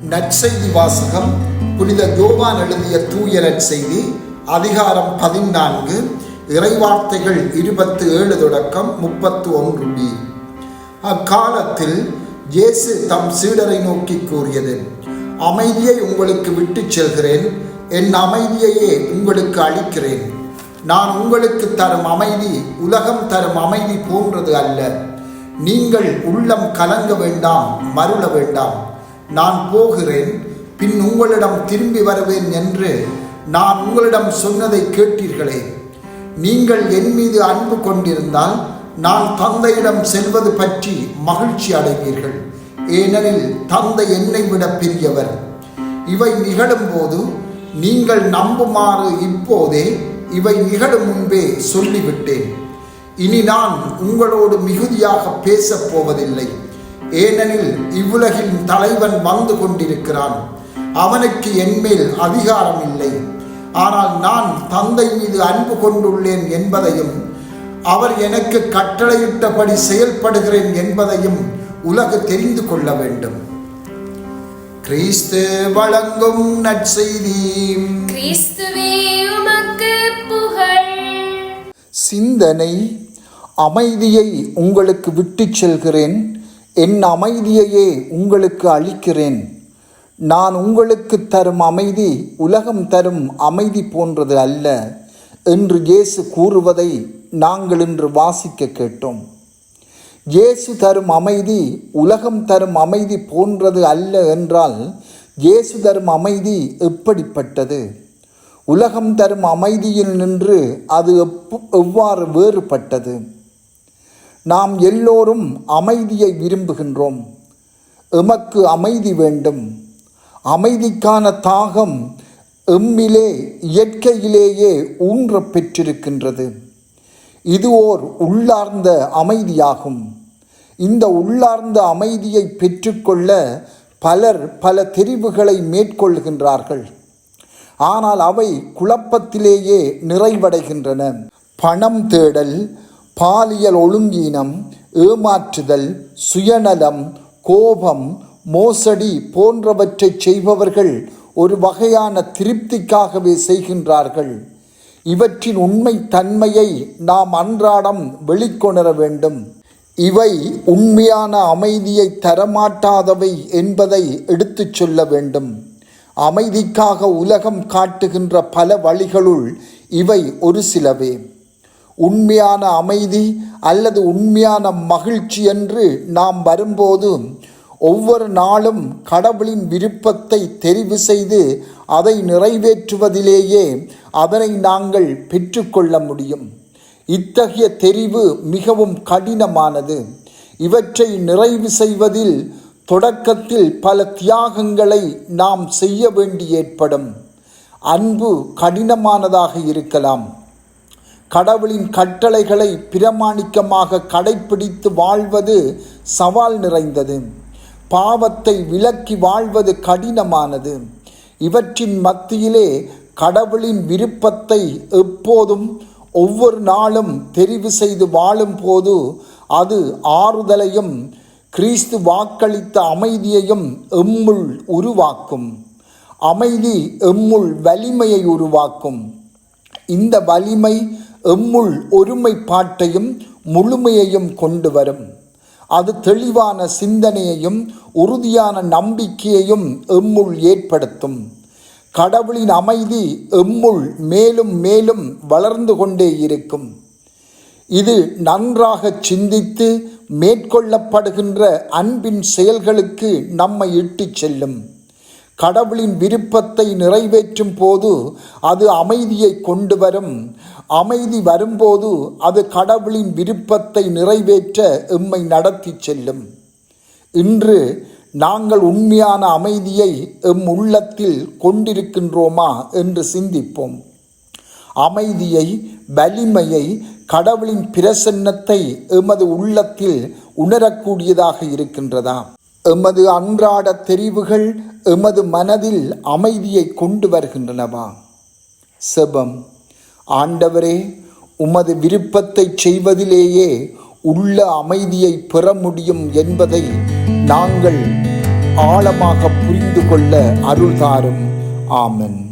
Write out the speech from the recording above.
நற்செய்தி வாசகம் புனித யோவான் எழுதிய தூய நற்செய்தி அதிகாரம் 14 இறைவார்த்தைகள் 27 தொடக்கம் 31b. அக்காலத்தில் இயேசு தம் சீடரை நோக்கி கூறியது: அமைதியை உங்களுக்கு விட்டுச் செல்கிறேன், என் அமைதியையே உங்களுக்கு அளிக்கிறேன். நான் உங்களுக்கு தரும் அமைதி உலகம் தரும் அமைதி போன்றது அல்ல. நீங்கள் உள்ளம் கலங்க வேண்டாம், மருள வேண்டாம். நான் போகிறேன், பின் உங்களிடம் திரும்பி வருவேன் என்று நான் உங்களிடம் சொன்னதை கேட்டீர்களே. நீங்கள் என் மீது அன்பு கொண்டிருந்தால் நான் தந்தையிடம் செல்வது பற்றி மகிழ்ச்சி அடைவீர்கள். ஏனெனில் தந்தை என்னை விட பெரியவர். இவை நிகழும் போது நீங்கள் நம்புமாறு இப்போதே இவை நிகழும் முன்பே சொல்லிவிட்டேன். இனி நான் உங்களோடு மிகுதியாக பேசப் போவதில்லை. ஏனெனில் இவ்வுலகின் தலைவன் வந்து கொண்டிருக்கிறான். அவனுக்கு என்மேல் அதிகாரம் இல்லை. ஆனால் நான் தந்தை மீது அன்பு கொண்டுள்ளேன் என்பதையும் அவர் எனக்கு கட்டளையிட்டபடி செயல்படுகிறேன் என்பதையும் உலகு தெரிந்து கொள்ள வேண்டும். கிறிஸ்து வழங்கும் நற்செய்தி. கிறிஸ்துவே உமக்கு புகழ். சிந்தனை: அமைதியை உங்களுக்கு விட்டுச் செல்கிறேன், என் அமைதியையே உங்களுக்கு அளிக்கிறேன். நான் உங்களுக்கு தரும் அமைதி உலகம் தரும் அமைதி போன்றது அல்ல என்று இயேசு கூறுவதை நாங்கள் இன்று வாசிக்க கேட்டோம். இயேசு தரும் அமைதி உலகம் தரும் அமைதி போன்றது அல்ல என்றால் இயேசு தரும் அமைதி எப்படிப்பட்டது? உலகம் தரும் அமைதியில் நின்று அது எவ்வாறு வேறுபட்டது? நாம் எல்லோரும் அமைதியை விரும்புகின்றோம். எமக்கு அமைதி வேண்டும். அமைதிக்கான தாகம் எம்மிலே இயற்கையிலேயே ஊன்ற பெற்றிருக்கின்றது. இது ஓர் உள்ளார்ந்த அமைதியாகும். இந்த உள்ளார்ந்த அமைதியை பெற்றுக்கொள்ள பலர் பல தெரிவுகளை மேற்கொள்கின்றார்கள். ஆனால் அவை குழப்பத்திலேயே நிறைவடைகின்றன. பணம் தேடல், பாலியல் ஒழுங்கீனம், ஏமாற்றுதல், சுயநலம், கோபம், மோசடி போன்றவற்றை செய்பவர்கள் ஒரு வகையான திருப்திக்காகவே செய்கின்றார்கள். இவற்றின் உண்மை தன்மையை நாம் அன்றாடம் வெளிக்கொணர வேண்டும். இவை உண்மையான அமைதியை தரமாட்டாதவை என்பதை எடுத்துச் சொல்ல வேண்டும். அமைதிக்காக உலகம் காட்டுகின்ற பல வழிகளுள் இவை ஒரு சிலவே. உண்மையான அமைதி அல்லது உண்மையான மகிழ்ச்சி என்று நாம் வரும்போது ஒவ்வொரு நாளும் கடவுளின் விருப்பத்தை தெரிவு செய்து அதை நிறைவேற்றுவதிலேயே அதனை நாங்கள் பெற்றுக்கொள்ள முடியும். இத்தகைய தெரிவு மிகவும் கடினமானது. இவற்றை நிறைவு செய்வதில் தொடக்கத்தில் பல தியாகங்களை நாம் செய்ய வேண்டி ஏற்படும். அன்பு கடினமானதாக இருக்கலாம். கடவுளின் கட்டளைகளை பிரமாணிக்கமாக கடைப்பிடித்து வாழ்வது சவால் நிறைந்தது. பாவத்தை விலக்கி வாழ்வது கடினமானது. இவற்றின் மத்தியிலே கடவுளின் விருப்பத்தை எப்போதும் ஒவ்வொரு நாளும் தெரிவு செய்து வாழும் போது அது ஆறுதலையும் கிறிஸ்து வாக்களித்த அமைதியையும் எம்முள் உருவாக்கும். அமைதி எம்முள் வலிமையை உருவாக்கும். இந்த வலிமை எம்முள் ஒருமைப்பாட்டையும் முழுமையையும் கொண்டு வரும். அது தெளிவான சிந்தனையையும் உறுதியான நம்பிக்கையையும் எம்முள் ஏற்படுத்தும். கடவுளின் அமைதி எம்முள் மேலும் மேலும் வளர்ந்து கொண்டே இருக்கும். இது நன்றாக சிந்தித்து மேற்கொள்ளப்படுகின்ற அன்பின் செயல்களுக்கு நம்மை இட்டுச் செல்லும். கடவுளின் விருப்பத்தை நிறைவேற்றும் போது அது அமைதியை கொண்டு வரும். அமைதி வரும்போது அது கடவுளின் விருப்பத்தை நிறைவேற்ற எம்மை நடத்தி செல்லும். இன்று நாங்கள் உண்மையான அமைதியை எம் உள்ளத்தில் கொண்டிருக்கின்றோமா என்று சிந்திப்போம். அமைதியை, வலிமையை, கடவுளின் பிரசன்னத்தை எமது உள்ளத்தில் உணரக்கூடியதாக இருக்கின்றதா? எமது அன்றாட தெரிவுகள் எமது மனதில் அமைதியை கொண்டு வருகின்றனவா? செபம்: ஆண்டவரே, உமது விருப்பத்தை செய்வதிலேயே உள்ள அமைதியை பெற முடியும் என்பதை நாங்கள் ஆழமாக புரிந்து கொள்ள அருள் தாரும். ஆமென்.